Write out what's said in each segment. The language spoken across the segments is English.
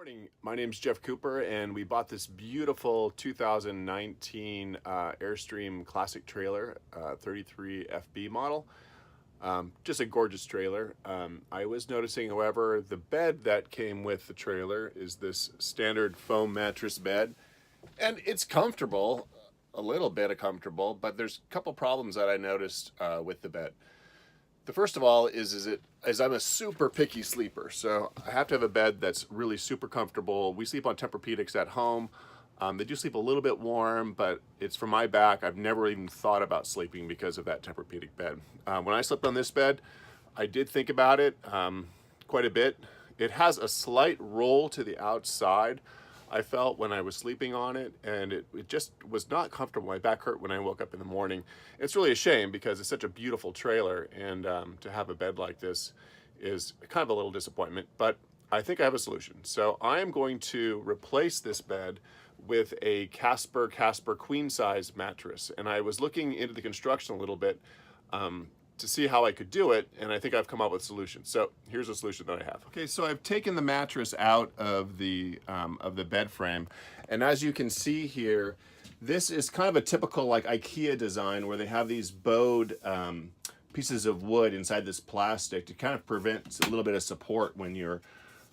Morning, my name's Jeff Cooper, and we bought this beautiful 2019 Airstream classic trailer, 33 FB model. Just a gorgeous trailer. I was noticing, however, the bed that came with the trailer is this standard foam mattress bed, and it's comfortable, a little bit comfortable, but there's a couple problems that I noticed with the bed. The first of all is I'm a super picky sleeper, so I have to have a bed that's really super comfortable. We sleep on Tempur-Pedics at home. They do sleep a little bit warm, but it's for my back. I've never even thought about sleeping because of that Tempur-Pedic bed. When I slept on this bed, I did think about it quite a bit. It has a slight roll to the outside, I felt, when I was sleeping on it, and it just was not comfortable. My back hurt when I woke up in the morning. It's really a shame because it's such a beautiful trailer, and to have a bed like this is kind of a little disappointment, but I think I have a solution. So I am going to replace this bed with a Casper queen size mattress, and I was looking into the construction a little bit to see how I could do it, and I think I've come up with a solution. So here's a solution that I have. Okay, so I've taken the mattress out of the bed frame, and as you can see here, this is kind of a typical like IKEA design where they have these bowed pieces of wood inside this plastic to kind of prevent a little bit of support when you're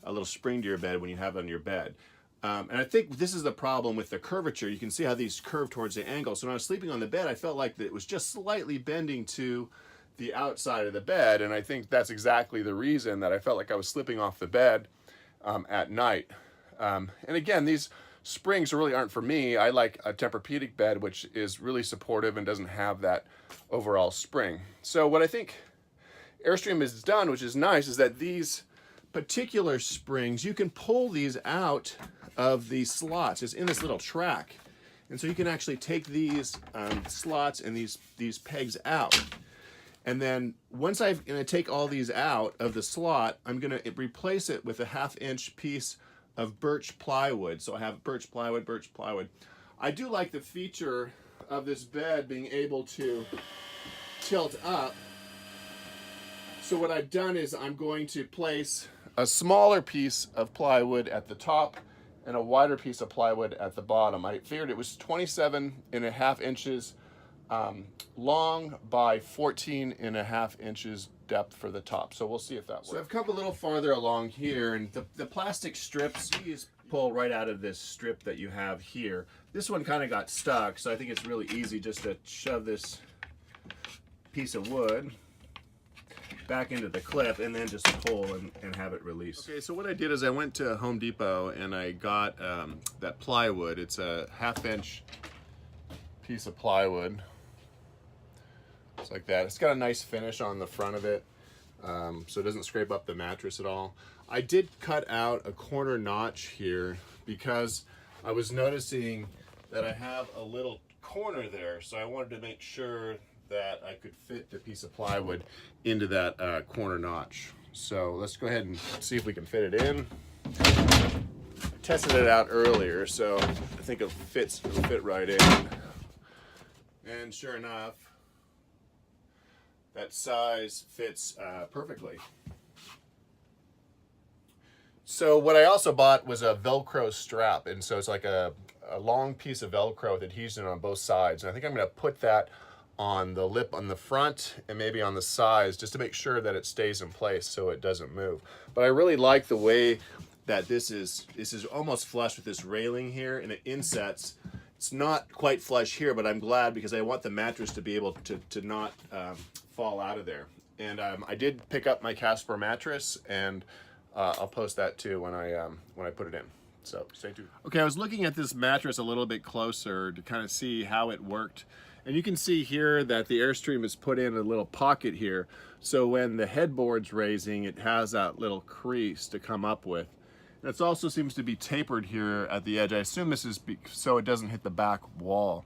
a little spring to your bed when you have it on your bed. And I think this is the problem with the curvature. You can see how these curve towards the angle. So when I was sleeping on the bed, I felt like that it was just slightly bending to the outside of the bed, and I think that's exactly the reason that I felt like I was slipping off the bed at night. And again, these springs really aren't for me. I like a Tempur-Pedic bed, which is really supportive and doesn't have that overall spring. So what I think Airstream has done, which is nice, is that these particular springs, you can pull these out of these slots. It's in this little track. And so you can actually take these slots and these pegs out. And then once I'm going to take all these out of the slot, I'm going to replace it with a 1/2-inch piece of birch plywood. So I have birch plywood. I do like the feature of this bed being able to tilt up. So what I've done is I'm going to place a smaller piece of plywood at the top and a wider piece of plywood at the bottom. I figured it was 27.5 inches long by 14.5 inches depth for the top. So we'll see if that works. So I've come a little farther along here, and the plastic strips, you pull right out of this strip that you have here. This one kind of got stuck, so I think it's really easy just to shove this piece of wood back into the clip and then just pull and have it release. Okay, so what I did is I went to Home Depot and I got that plywood. It's a 1/2-inch piece of plywood. It's like that. It's got a nice finish on the front of it, so it doesn't scrape up the mattress at all. I did cut out a corner notch here because I was noticing that I have a little corner there, so I wanted to make sure that I could fit the piece of plywood into that corner notch. So let's go ahead and see if we can fit it in. I tested it out earlier, so I think it'll fit right in. And sure enough, that size fits perfectly. So what I also bought was a Velcro strap, and so it's like a long piece of Velcro with adhesion on both sides. And I think I'm going to put that on the lip on the front and maybe on the sides just to make sure that it stays in place so it doesn't move. But I really like the way that this is almost flush with this railing here, and it insets. It's not quite flush here, but I'm glad because I want the mattress to be able to not fall out of there. And I did pick up my Casper mattress, and I'll post that too when I put it in. So stay tuned. Okay, I was looking at this mattress a little bit closer to kind of see how it worked. And you can see here that the Airstream is put in a little pocket here. So when the headboard's raising, it has that little crease to come up with. It also seems to be tapered here at the edge. I assume this is so it doesn't hit the back wall.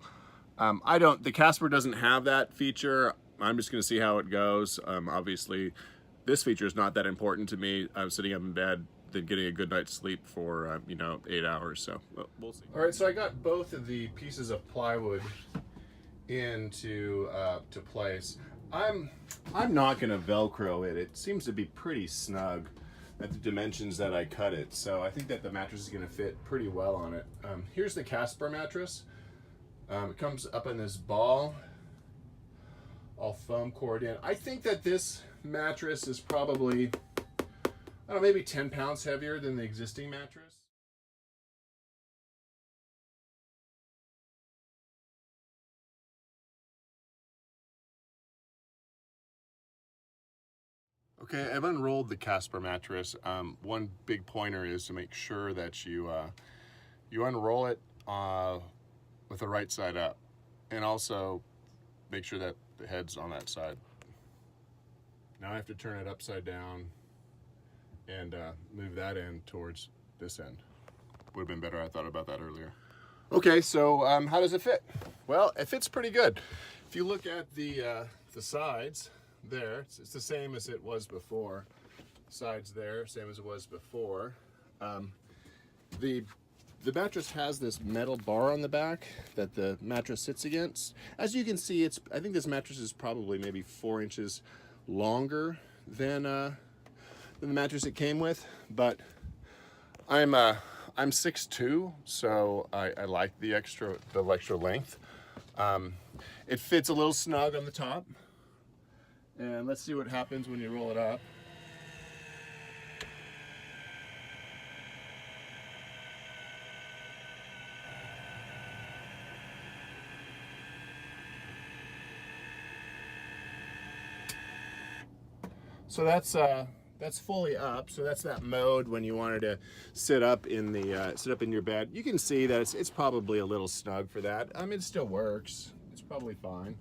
The Casper doesn't have that feature. I'm just gonna see how it goes. Obviously, this feature is not that important to me. I'm sitting up in bed, then getting a good night's sleep for 8 hours, so we'll see. All right, so I got both of the pieces of plywood into to place. I'm not gonna Velcro it. It seems to be pretty snug. at the dimensions that I cut it. So I think that the mattress is going to fit pretty well on it. Here's the Casper mattress. It comes up in this ball, all foam cored in. I think that this mattress is probably, I don't know, maybe 10 pounds heavier than the existing mattress. Okay, I've unrolled the Casper mattress. One big pointer is to make sure that you unroll it with the right side up, and also make sure that the head's on that side. Now I have to turn it upside down and move that end towards this end. Would have been better, I thought about that earlier. Okay, so how does it fit? Well, it fits pretty good. If you look at the sides there, it's the same as it was before. Sides there, same as it was before. The mattress has this metal bar on the back that the mattress sits against. As you can see, I think this mattress is probably maybe 4 inches longer than the mattress it came with, but I'm 6'2", so I like the extra length. It fits a little snug on the top, and let's see what happens when you roll it up. So that's fully up. So that's that mode when you wanted to sit up in your bed. You can see that it's probably a little snug for that. I mean, it still works. It's probably fine.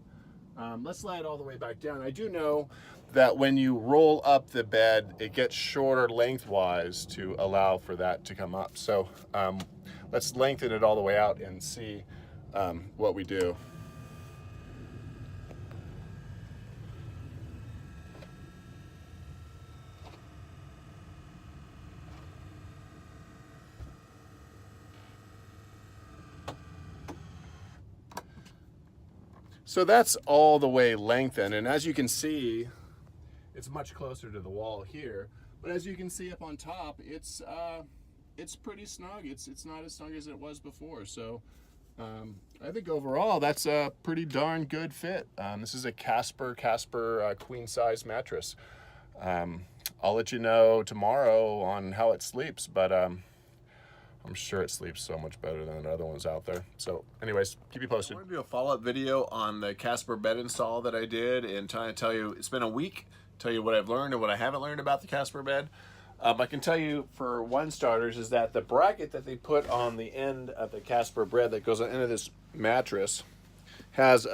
Let's slide it all the way back down. I do know that when you roll up the bed, it gets shorter lengthwise to allow for that to come up. So let's lengthen it all the way out and see what we do. So that's all the way lengthened, and as you can see, it's much closer to the wall here. But as you can see up on top, it's pretty snug. It's not as snug as it was before. So I think overall that's a pretty darn good fit. This is a Casper queen size mattress. I'll let you know tomorrow on how it sleeps, but I'm sure it sleeps so much better than the other ones out there. So anyways, keep you posted. I want to do a follow-up video on the Casper bed install that I did and tell you, it's been a week, tell you what I've learned and what I haven't learned about the Casper bed. I can tell you, for one starters, is that the bracket that they put on the end of the Casper bed that goes on the end of this mattress has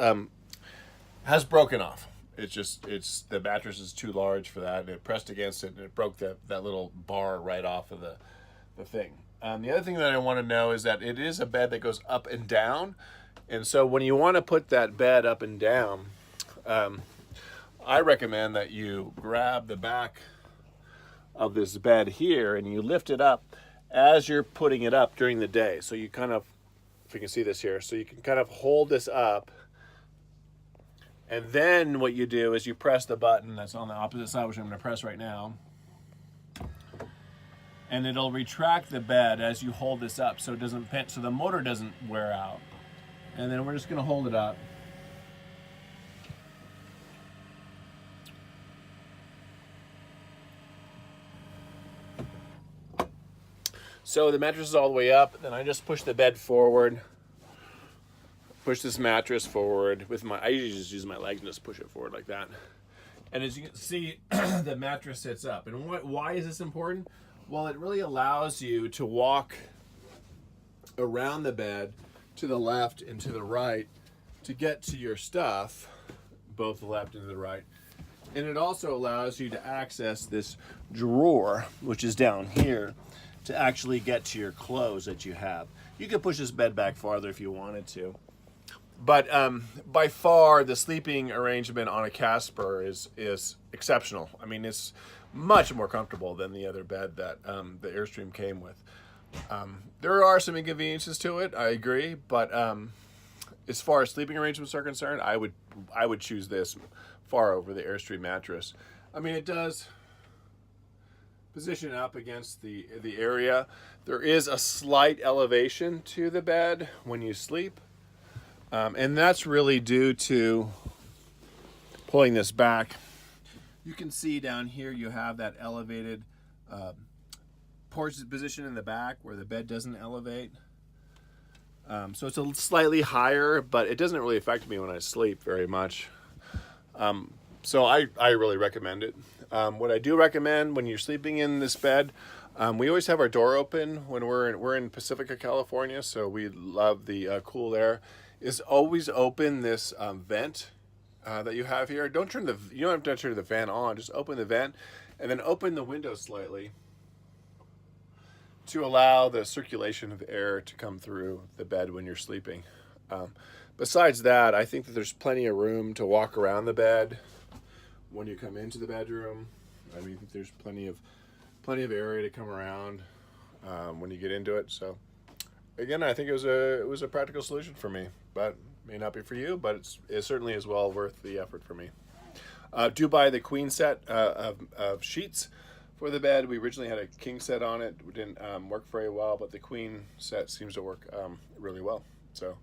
broken off. The mattress is too large for that, and it pressed against it and it broke that little bar right off of the thing. The other thing that I want to know is that it is a bed that goes up and down, and so when you want to put that bed up and down, I recommend that you grab the back of this bed here and you lift it up as you're putting it up during the day. So you kind of, if you can see this here, so you can kind of hold this up, and then what you do is you press the button that's on the opposite side, which I'm going to press right now. And it'll retract the bed as you hold this up so it doesn't pinch, so the motor doesn't wear out. And then we're just gonna hold it up. So the mattress is all the way up, then I just push the bed forward, push this mattress forward with I usually just use my legs and just push it forward like that. And as you can see, the mattress sits up. And why is this important? Well, it really allows you to walk around the bed to the left and to the right to get to your stuff, both the left and the right. And it also allows you to access this drawer, which is down here, to actually get to your clothes that you have. You could push this bed back farther if you wanted to. But by far, the sleeping arrangement on a Casper is exceptional. I mean, it's much more comfortable than the other bed that the Airstream came with. There are some inconveniences to it, I agree, but as far as sleeping arrangements are concerned, I would choose this far over the Airstream mattress. I mean, it does position up against the area. There is a slight elevation to the bed when you sleep, and that's really due to pulling this back. You can see down here you have that elevated position in the back where the bed doesn't elevate. So it's a slightly higher, but it doesn't really affect me when I sleep very much. So I really recommend it. What I do recommend when you're sleeping in this bed, we always have our door open when we're in Pacifica, California, so we love the cool air. Is always open this vent that you have here. You don't have to turn the fan on. Just open the vent, and then open the window slightly to allow the circulation of air to come through the bed when you're sleeping. Besides that, I think that there's plenty of room to walk around the bed when you come into the bedroom. I mean, there's plenty of area to come around when you get into it. So again, I think it was a practical solution for me, but may not be for you, but it certainly is well worth the effort for me. Do buy the queen set of sheets for the bed. We originally had a king set on it. It didn't work very well, but the queen set seems to work really well. So